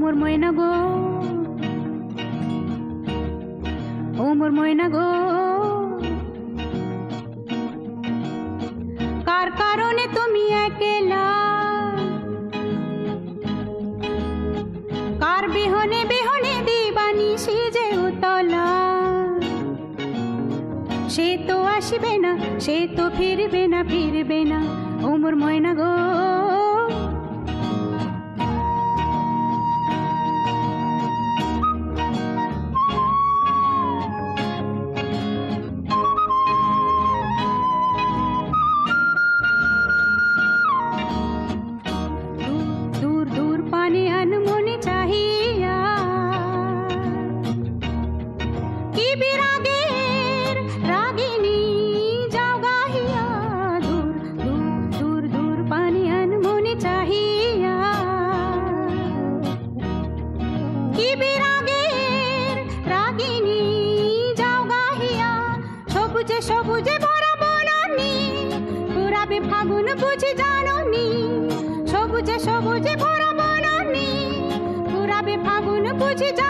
মোর ময়না গো, ও মোর ময়না গো, কার কারণে তুমি একলা, কার বিহনে বিহনে দিবানিশি যে উতলা। সে তো আসবে না, সে তো ফিরবে না, ফিরবে না, ও মোর ময়না গো। দূর দূর পানে আনমনে চাহিয়া কি বিরাগের রাগিনী যাও গাহিয়া। দূর দূর দূর দূর পানে আনমনে চাহিয়া কি বিরাগের রাগিনী যাও গাহিয়া। সবুজে সবুজে ভরা বনানি পুরাবে ফাগুন বুঝি জাননি। সবুজে সবুজে ভরা বনানি পুরাবে ফাগুন বুঝি জাননি।